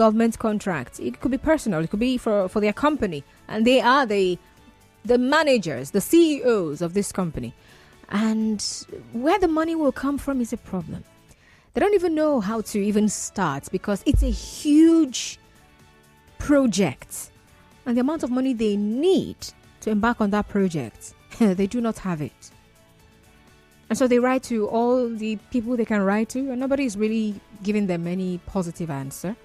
government contract. It could be personal. It could be for their company. And they are the managers, the CEOs of this company. And where the money will come from is a problem. They don't even know how to even start because it's a huge project. And the amount of money they need to embark on that project, they do not have it. And so they write to all the people they can write to, and nobody is really giving them any positive answer.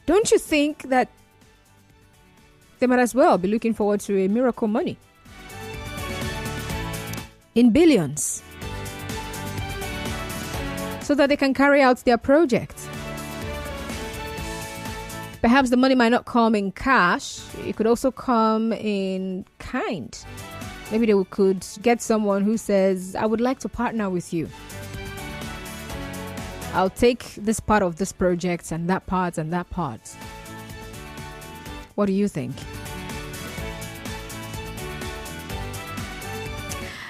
Don't you think that they might as well be looking forward to a miracle money in billions so that they can carry out their project? Perhaps the money might not come in cash. It could also come in kind. Maybe they could get someone who says, I would like to partner with you. I'll take this part of this project and that part and that part. What do you think?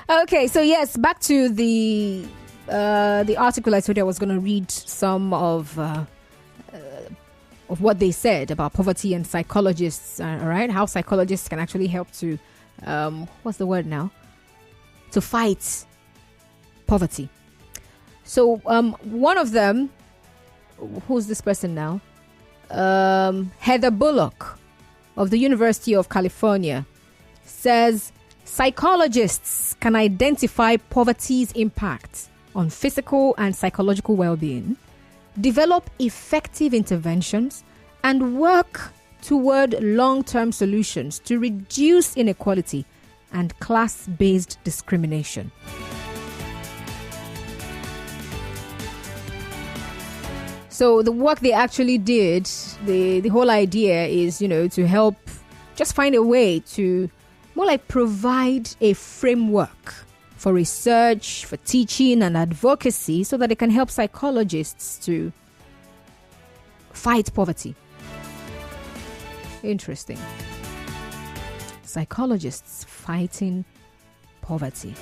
Okay, so yes, back to the article I told you I was going to read some of what they said about poverty and psychologists, all right? How psychologists can actually help to what's the word now? To fight poverty. So one of them, who's this person now? Heather Bullock of the University of California says psychologists can identify poverty's impact on physical and psychological well-being, develop effective interventions, and work toward long-term solutions to reduce inequality and class-based discrimination. So the work they actually did, the whole idea is, to help just find a way to more like provide a framework for research, for teaching and advocacy so that they can help psychologists to fight poverty. Interesting. Psychologists fighting poverty.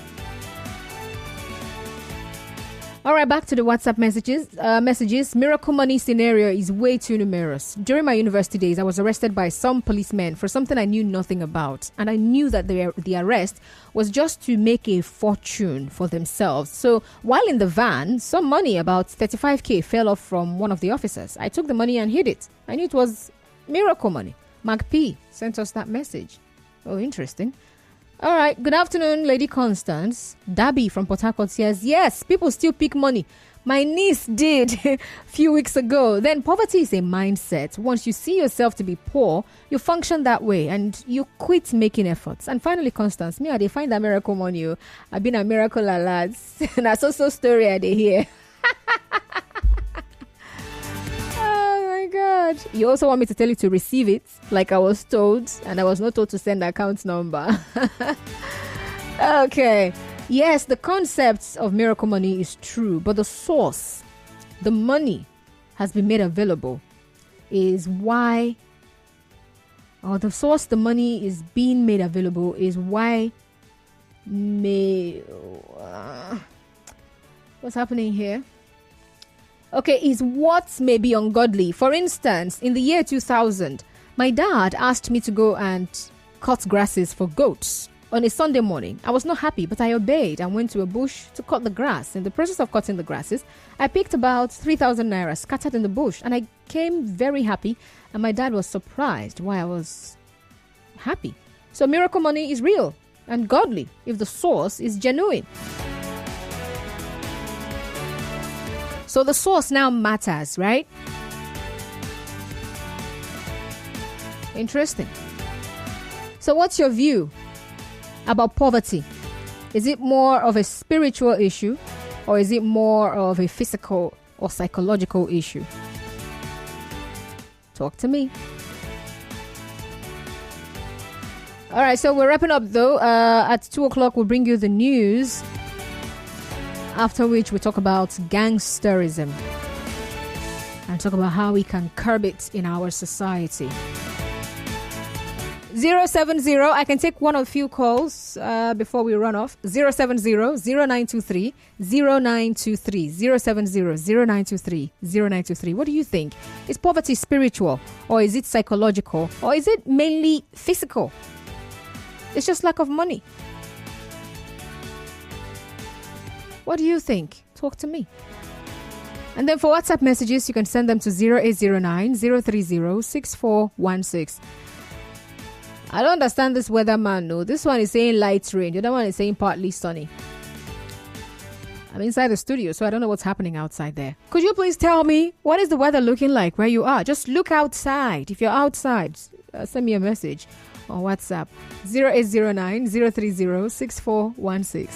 All right, back to the WhatsApp messages. Miracle money scenario is way too numerous. During my university days, I was arrested by some policemen for something I knew nothing about. And I knew that the arrest was just to make a fortune for themselves. So while in the van, some money, about 35K, fell off from one of the officers. I took the money and hid it. I knew it was miracle money. Mark P sent us that message. Oh, interesting. All right. Good afternoon, Lady Constance. Dabby from Port Harcourt says, yes, people still pick money. My niece did a few weeks ago. Then poverty is a mindset. Once you see yourself to be poor, you function that way and you quit making efforts. And finally, Constance, me, I dey find that miracle money. I've been a miracle lads. And that's also story I dey hear. God. You also want me to tell you to receive it like I was told, and I was not told to send the account number. Okay. Yes, the concept of miracle money is true, but the source, the money has been made available is why, or the source the money is being made available is why what's happening here? Okay, is what may be ungodly. For instance, in the year 2000, my dad asked me to go and cut grasses for goats on a Sunday morning. I was not happy, but I obeyed and went to a bush to cut the grass. In the process of cutting the grasses, I picked about 3,000 naira scattered in the bush, and I came very happy, and my dad was surprised why I was happy. So miracle money is real and godly if the source is genuine. So the source now matters, right? Interesting. So what's your view about poverty? Is it more of a spiritual issue, or is it more of a physical or psychological issue? Talk to me. All right, so we're wrapping up though. At 2 o'clock, we'll bring you the news. After which we talk about gangsterism and talk about how we can curb it in our society. 070. I can take one or few calls before we run off. 070-0923-0923. 070-0923-0923. What do you think? Is poverty spiritual, or is it psychological, or is it mainly physical? It's just lack of money. What do you think? Talk to me. And then for WhatsApp messages, you can send them to 0809-030-6416. I don't understand this weatherman. No, this one is saying light rain. The other one is saying partly sunny. I'm inside the studio, so I don't know what's happening outside there. Could you please tell me, what is the weather looking like where you are? Just look outside. If you're outside, send me a message on WhatsApp. 0809-030-6416.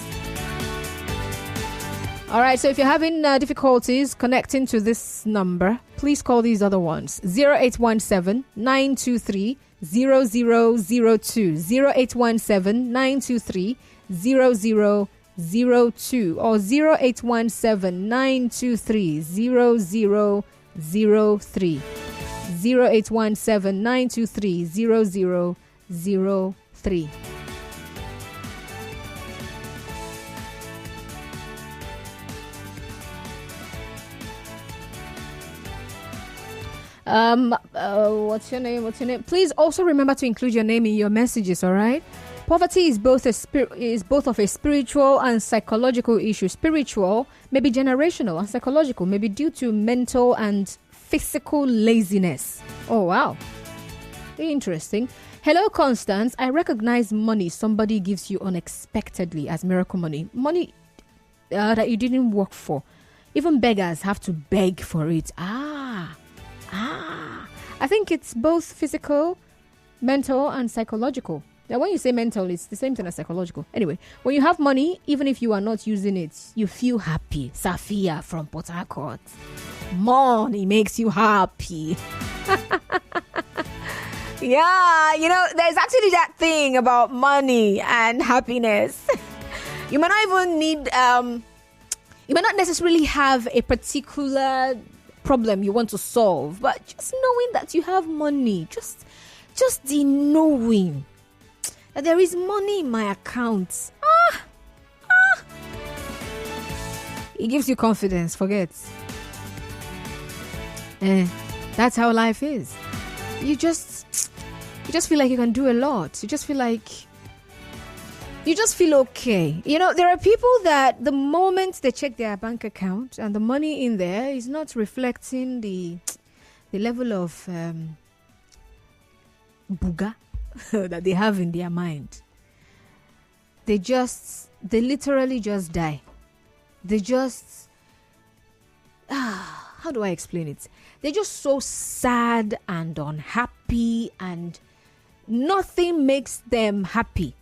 All right, so if you're having difficulties connecting to this number, please call these other ones. 0817-923-0002. 0817-923-0002 or 0817-923-0003. 0817-923-0003. What's your name? Please also remember to include your name in your messages, all right? Poverty is both of a spiritual and psychological issue. Spiritual may be generational, and psychological may be due to mental and physical laziness. Oh, wow. Interesting. Hello, Constance. I recognize money somebody gives you unexpectedly as miracle money. Money that you didn't work for. Even beggars have to beg for it. I think it's both physical, mental, and psychological. Now, when you say mental, it's the same thing as psychological. Anyway, when you have money, even if you are not using it, you feel happy. Safia from Port Harcourt. Money makes you happy. Yeah, there's actually that thing about money and happiness. You might not even need, you might not necessarily have a particular problem you want to solve, but just knowing that you have money, just the knowing that there is money in my account, it gives you confidence. Forget, that's how life is. You just feel like you can do a lot. You just feel okay. There are people that the moment they check their bank account and the money in there is not reflecting the level of buga that they have in their mind. They literally just die. They just, how do I explain it? They're just so sad and unhappy, and nothing makes them happy.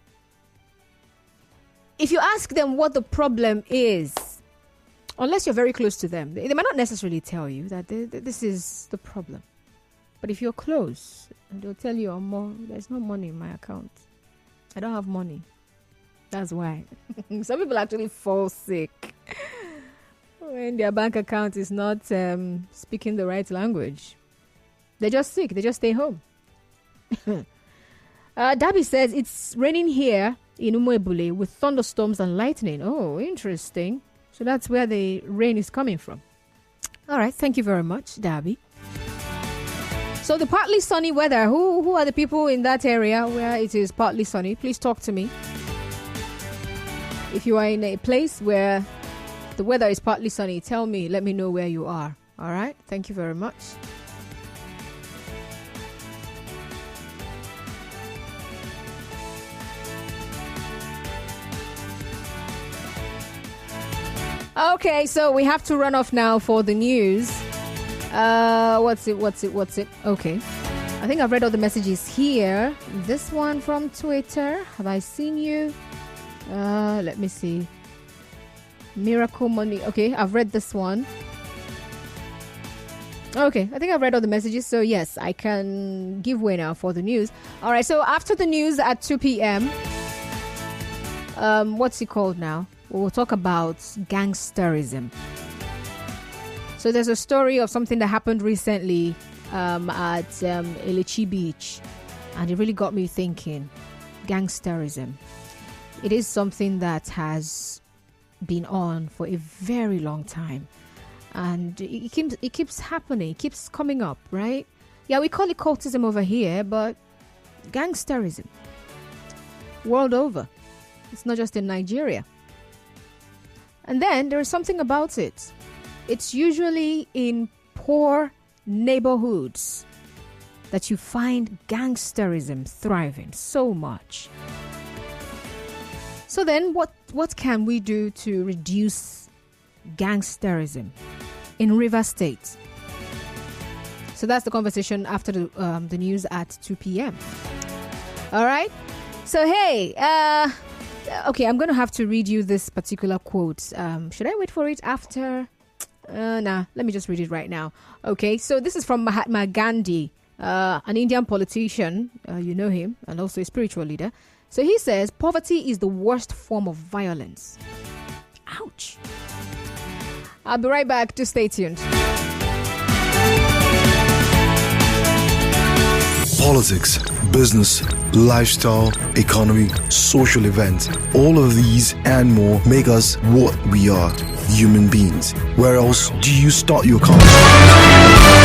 If you ask them what the problem is, unless you're very close to them, they might not necessarily tell you that this is the problem. But if you're close, they'll tell you, there's no money in my account. I don't have money. That's why. Some people actually fall sick when their bank account is not speaking the right language. They're just sick. They just stay home. Dabi says it's raining here in Umuebule with thunderstorms and lightning. Oh, interesting. So that's where the rain is coming from. All right. Thank you very much, Dabi. So the partly sunny weather, who are the people in that area where it is partly sunny? Please talk to me. If you are in a place where the weather is partly sunny, tell me, let me know where you are. All right. Thank you very much. Okay, so we have to run off now for the news. What's it? Okay. I think I've read all the messages here. This one from Twitter. Have I seen you? Let me see. Miracle money. Okay, I've read this one. Okay, I think I've read all the messages. So yes, I can give way now for the news. All right, so after the news at 2 p.m., what's it called now? We'll talk about gangsterism. So there's a story of something that happened recently at Elechi Beach. and it really got me thinking. Gangsterism. It is something that has been on for a very long time, and it keeps happening, it keeps coming up, right? Yeah, we call it cultism over here, but gangsterism world over. It's not just in Nigeria. And then there is something about it. It's usually in poor neighborhoods that you find gangsterism thriving so much. So then what can we do to reduce gangsterism in Rivers State? So that's the conversation after the news at 2 p.m. All right. So, hey, okay, I'm going to have to read you this particular quote. Should I wait for it after? Nah, let me just read it right now. Okay, so this is from Mahatma Gandhi, an Indian politician. You know him, and also a spiritual leader. So he says, poverty is the worst form of violence. Ouch. I'll be right back. Just stay tuned. Politics, business, lifestyle, economy, social events, all of these and more make us what we are, human beings. Where else do you start your conversation?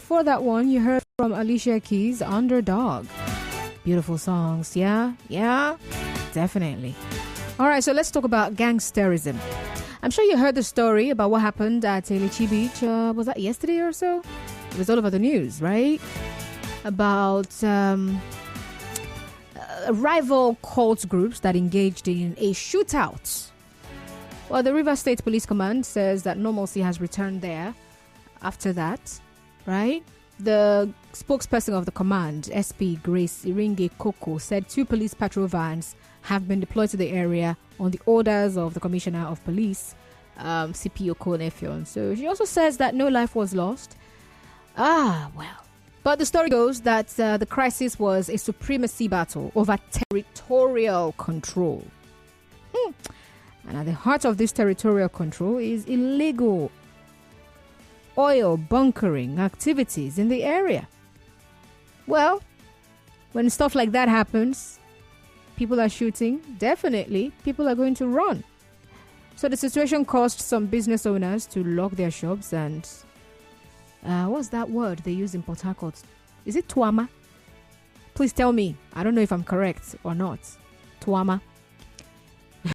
before that one, you heard from Alicia Keys, Underdog. Beautiful songs, yeah, definitely. All right, so let's talk about gangsterism. I'm sure you heard the story about what happened at Elichi Beach. Was that yesterday or so? It was all over the news, right? About rival cult groups that engaged in a shootout. Well, the Rivers State Police Command says that normalcy has returned there after that, right? The spokesperson of the command, SP Grace Iringe Koko, said 2 police patrol vans have been deployed to the area on the orders of the Commissioner of Police, CP Okonefion. So she also says that no life was lost. But the story goes that the crisis was a supremacy battle over territorial control. And at the heart of this territorial control is illegal oil bunkering activities in the area. Well, when stuff like that happens, people are shooting, definitely people are going to run. So the situation caused some business owners to lock their shops and what's that word they use in Port Harcourt? Is it tuama? Please tell me. I don't know if I'm correct or not. Tuama.